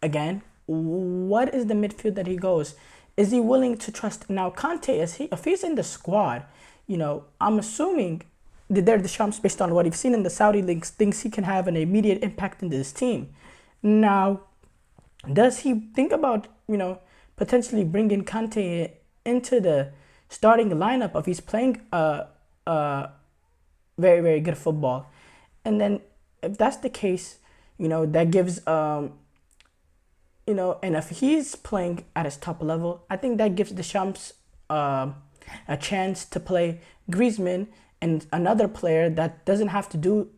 again, what is the midfield that he goes? Is he willing to trust? Now, Kanté, if he's in the squad, I'm assuming that Deschamps, based on what he's seen in the Saudi leagues, thinks he can have an immediate impact in this team. Now, does he think about, potentially bringing Kanté into the starting lineup if he's playing very, very good football? And then if that's the case, that gives, and if he's playing at his top level, I think that gives Deschamps a chance to play Griezmann and another player that doesn't have to do,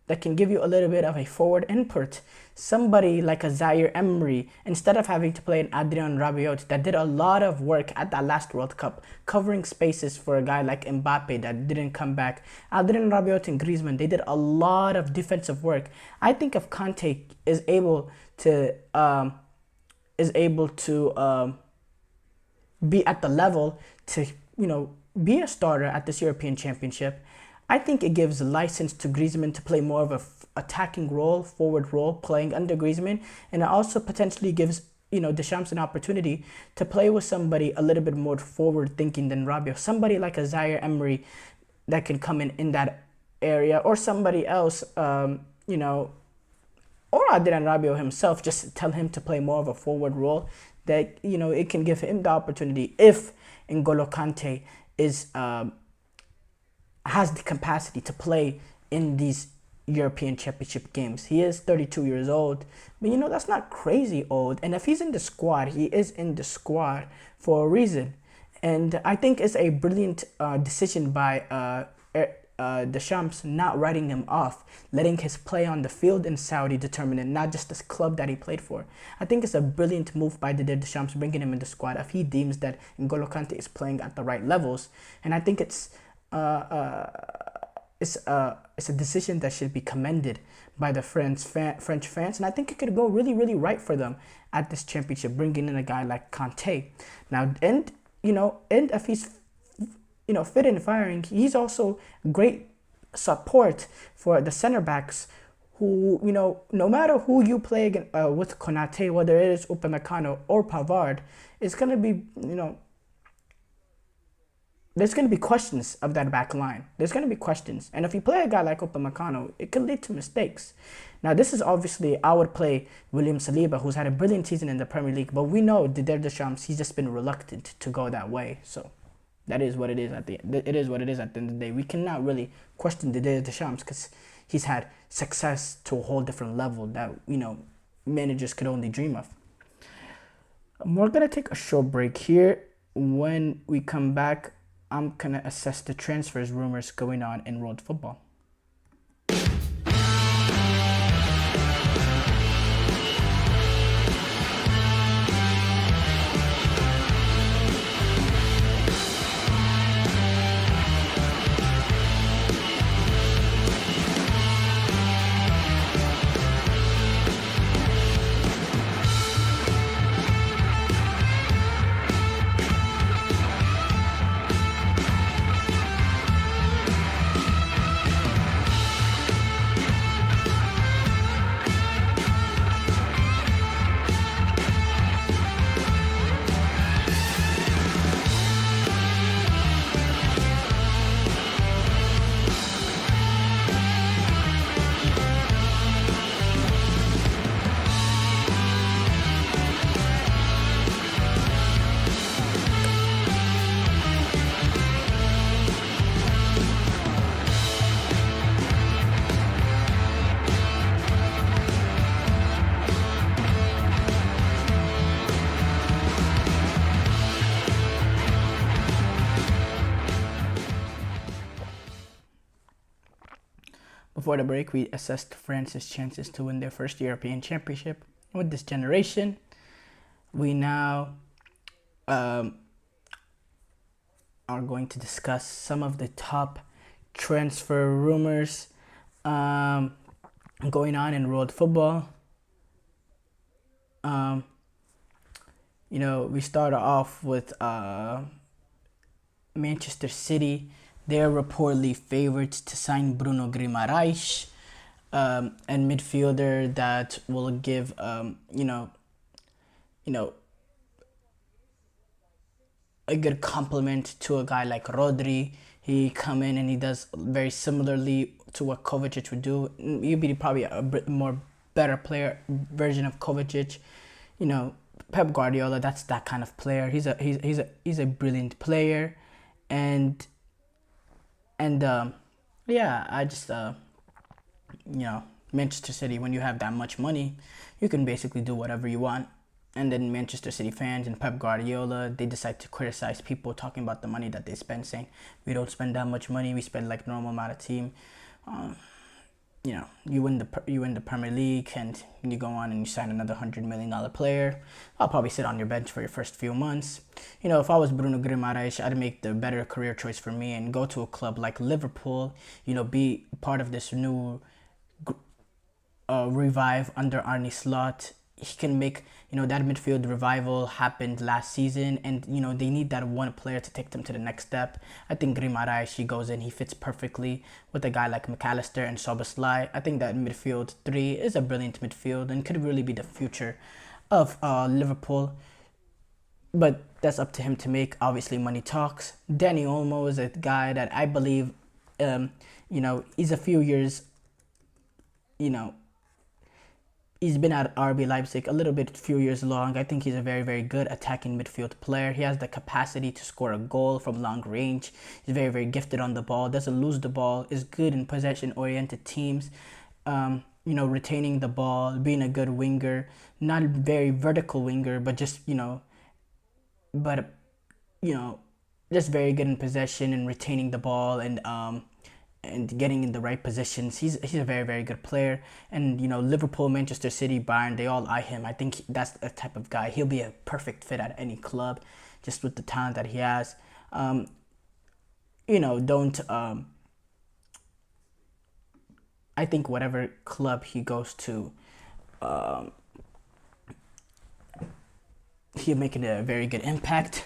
that can give you a little bit of a forward input. Somebody like a Zaire Emery, instead of having to play an Adrien Rabiot that did a lot of work at that last World Cup, covering spaces for a guy like Mbappe that didn't come back. Adrien Rabiot and Griezmann, they did a lot of defensive work. I think if Kanté is able to be at the level to, be a starter at this European Championship, I think it gives license to Griezmann to play more of a attacking role, forward role, playing under Griezmann, and it also potentially gives Deschamps an opportunity to play with somebody a little bit more forward thinking than Rabiot, somebody like a Zaire Emery that can come in that area, or somebody else, or Adrien Rabiot himself, just tell him to play more of a forward role. That it can give him the opportunity if N'Golo Kanté has the capacity to play in these European Championship games. He is 32 years old, but that's not crazy old. And if he's in the squad, he is in the squad for a reason. And I think it's a brilliant decision by Deschamps not writing him off, letting his play on the field in Saudi determine it, not just this club that he played for. I think it's a brilliant move by Didier Deschamps bringing him in the squad if he deems that N'Golo Kanté is playing at the right levels. And I think it's a decision that should be commended by the French fans, and I think it could go really, really right for them at this championship, bringing in a guy like Kanté. Now, and if he's fit and firing, he's also great support for the center backs, who no matter who you play with Konate, whether it is Upamecano or Pavard, it's gonna be there's going to be questions of that back line. There's going to be questions. And if you play a guy like Upamecano, it could lead to mistakes. Now, this is obviously, I would play William Saliba, who's had a brilliant season in the Premier League. But we know Didier Deschamps, he's just been reluctant to go that way. So that is what it is at the end. It is what it is at the end of the day. We cannot really question Didier Deschamps because he's had success to a whole different level that, managers could only dream of. We're going to take a short break here. When we come back, I'm going to assess the transfers rumors going on in world football. Before the break, we assessed France's chances to win their first European Championship. With this generation, we now are going to discuss some of the top transfer rumors going on in world football. We start off with Manchester City. They're reportedly favored to sign Bruno Guimaraes, and midfielder that will give a good complement to a guy like Rodri. He come in and he does very similarly to what Kovacic would do. He'd be probably a bit more better player version of Kovacic. Pep Guardiola, that's that kind of player. He's a brilliant player, and Manchester City, when you have that much money, you can basically do whatever you want. And then Manchester City fans and Pep Guardiola, they decide to criticize people talking about the money that they spend, saying, we don't spend that much money, we spend like normal amount of team. You win the Premier League and you go on and you sign another $100 million player. I'll probably sit on your bench for your first few months. If I was Bruno Guimaraes, I'd make the better career choice for me and go to a club like Liverpool, be part of this new revive under Arne Slot. He can make, that midfield revival happened last season, and, they need that one player to take them to the next step. I think Guimaraes, he goes in, he fits perfectly with a guy like McAllister and Szoboszlai. I think that midfield three is a brilliant midfield and could really be the future of Liverpool. But that's up to him to make. Obviously, money talks. Dani Olmo is a guy that I believe, he's a few years, he's been at RB Leipzig few years long. I think he's a very, very good attacking midfield player. He has the capacity to score a goal from long range. He's very, very gifted on the ball, doesn't lose the ball, is good in possession-oriented teams, retaining the ball, being a good winger, not a very vertical winger, but just, just very good in possession and retaining the ball and getting in the right positions. He's a very, very good player. And, Liverpool, Manchester City, Bayern, they all eye him. I think that's the type of guy. He'll be a perfect fit at any club, just with the talent that he has. I think whatever club he goes to, he'll make a very good impact.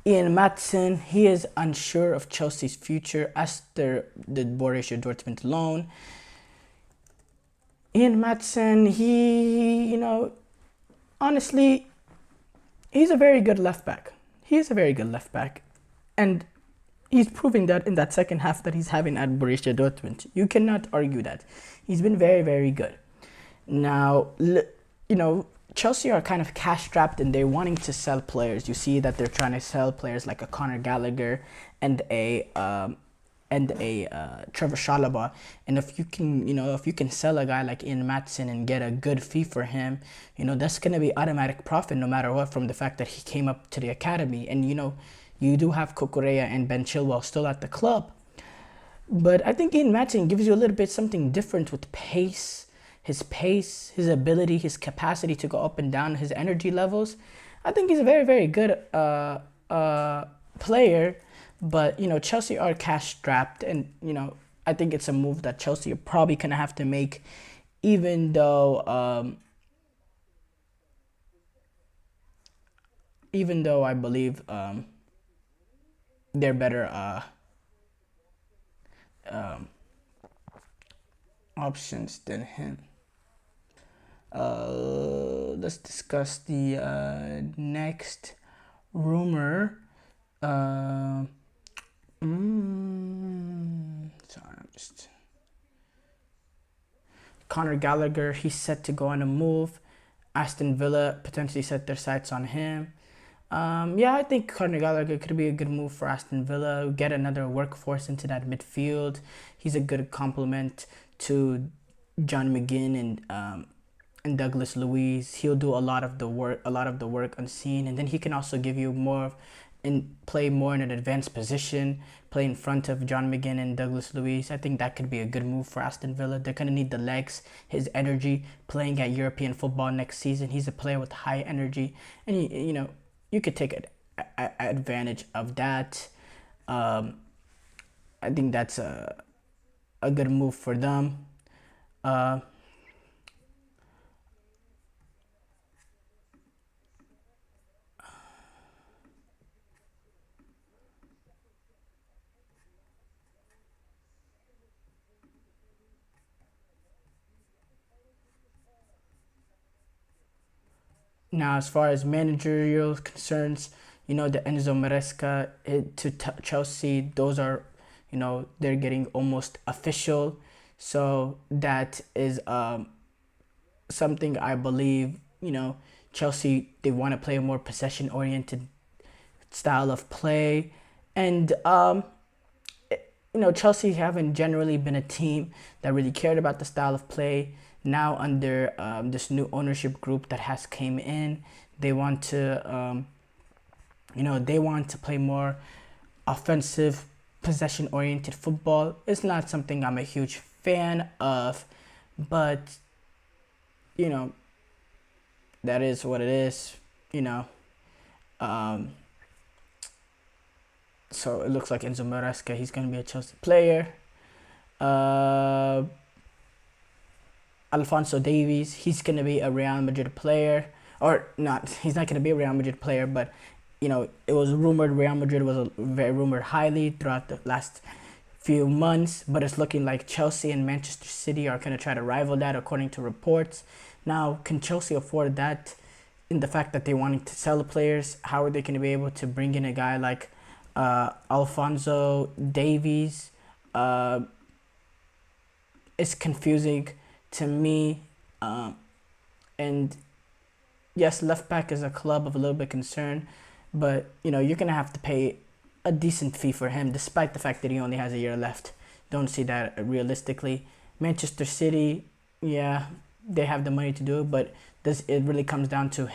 Ian Maatsen, he is unsure of Chelsea's future after the Borussia Dortmund loan. Ian Maatsen, he, honestly, he's a very good left back. And he's proving that in that second half that he's having at Borussia Dortmund. You cannot argue that. He's been very, very good. Now, Chelsea are kind of cash-strapped and they're wanting to sell players. You see that they're trying to sell players like a Conor Gallagher and a Trevor Chalobah. And if you can sell a guy like Ian Maatsen and get a good fee for him, that's going to be automatic profit no matter what, from the fact that he came up to the academy. And, you do have Cucurella and Ben Chilwell still at the club. But I think Ian Maatsen gives you a little bit something different with pace, his ability, his capacity to go up and down, his energy levels. I think he's a very, very good player. But, Chelsea are cash-strapped. And, I think it's a move that Chelsea are probably going to have to make, even though I believe they're better options than him. Let's discuss the next rumor. Sorry, Conor Gallagher, he's set to go on a move. Aston Villa potentially set their sights on him. I think Conor Gallagher could be a good move for Aston Villa. Get another workforce into that midfield. He's a good complement to John McGinn and Douglas Luiz. He'll do a lot of the work unseen, and then he can also give you more and play more in an advanced position, play in front of John McGinn and Douglas Luiz. I think that could be a good move for Aston Villa. They're going to need the legs, his energy, playing at European football next season. He's a player with high energy, and you could take advantage of that. I think that's a good move for them. Now, as far as managerial concerns, the Enzo Maresca to Chelsea, those are, they're getting almost official. So that is something I believe, Chelsea, they want to play a more possession-oriented style of play. And, Chelsea haven't generally been a team that really cared about the style of play. Now under this new ownership group that has came in, they want to, they want to play more offensive, possession-oriented football. It's not something I'm a huge fan of, but, that is what it is, So it looks like Enzo Maresca, he's going to be a Chelsea player. Alphonso Davies, he's going to be a Real Madrid player. Or not, he's not going to be a Real Madrid player, but, it was rumored Real Madrid was very rumored highly throughout the last few months, but it's looking like Chelsea and Manchester City are going to try to rival that according to reports. Now, can Chelsea afford that in the fact that they wanting to sell players? How are they going to be able to bring in a guy like Alphonso Davies? It's confusing to me, and yes, left back is a club of a little bit concern, but you're gonna have to pay a decent fee for him, despite the fact that he only has a year left. Don't see that realistically. Manchester City, yeah, they have the money to do it, but it really comes down to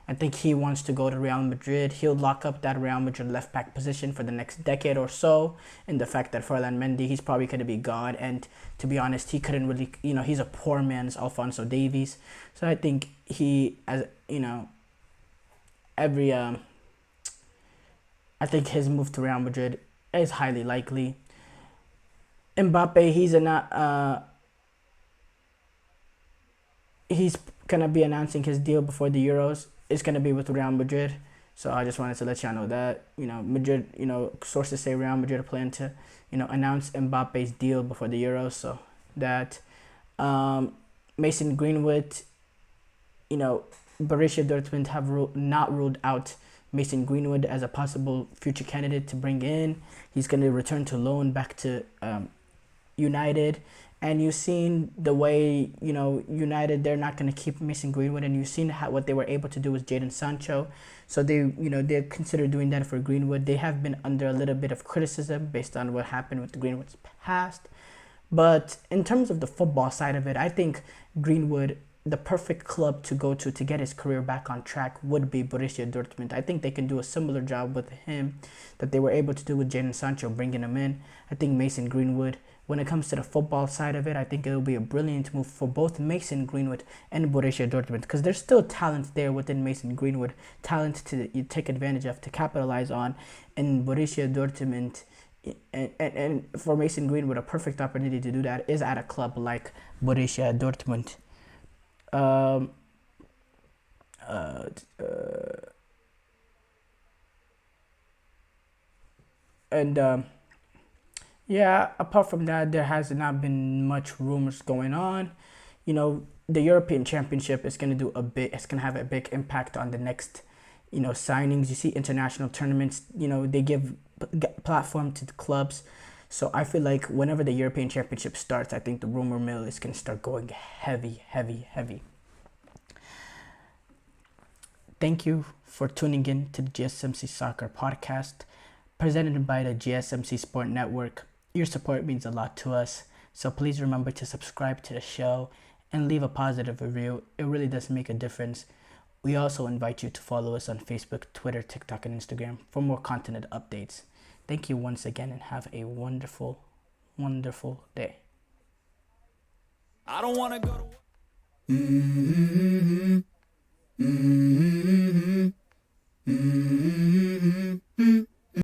I think he wants to go to Real Madrid. He'll lock up that Real Madrid left back position for the next decade or so. And the fact that Ferland Mendy, he's probably going to be gone. And to be honest, he couldn't really, he's a poor man's Alphonso Davies. So I think he, I think his move to Real Madrid is highly likely. Mbappe, he's going to be announcing his deal before the Euros. It's going to be with Real Madrid. So I just wanted to let y'all know that, Madrid, sources say Real Madrid plan to, announce Mbappe's deal before the Euros. So that, Mason Greenwood, Borussia Dortmund have not ruled out Mason Greenwood as a possible future candidate to bring in. He's going to return to loan back to United. And you've seen the way, United, they're not going to keep Mason Greenwood. And you've seen what they were able to do with Jadon Sancho. So they consider doing that for Greenwood. They have been under a little bit of criticism based on what happened with Greenwood's past. But in terms of the football side of it, I think Greenwood, the perfect club to go to get his career back on track would be Borussia Dortmund. I think they can do a similar job with him that they were able to do with Jadon Sancho, bringing him in. I think Mason Greenwood, when it comes to the football side of it, I think it will be a brilliant move for both Mason Greenwood and Borussia Dortmund, because there's still talent there within Mason Greenwood, talent to take advantage of, to capitalize on. And Borussia Dortmund, and for Mason Greenwood, a perfect opportunity to do that is at a club like Borussia Dortmund. Yeah, apart from that, there has not been much rumors going on. The European Championship is going to do it's going to have a big impact on the next, signings. You see international tournaments, they give platform to the clubs. So I feel like whenever the European Championship starts, I think the rumor mill is going to start going heavy. Thank you for tuning in to the GSMC Soccer Podcast, presented by the GSMC Sport Network. Your support means a lot to us, so please remember to subscribe to the show and leave a positive review. It really does make a difference. We also invite you to follow us on Facebook, Twitter, TikTok, and Instagram for more content and updates. Thank you once again and have a wonderful, wonderful day. I don't wanna go to work. Mm-hmm. Mm-hmm. Mm-hmm.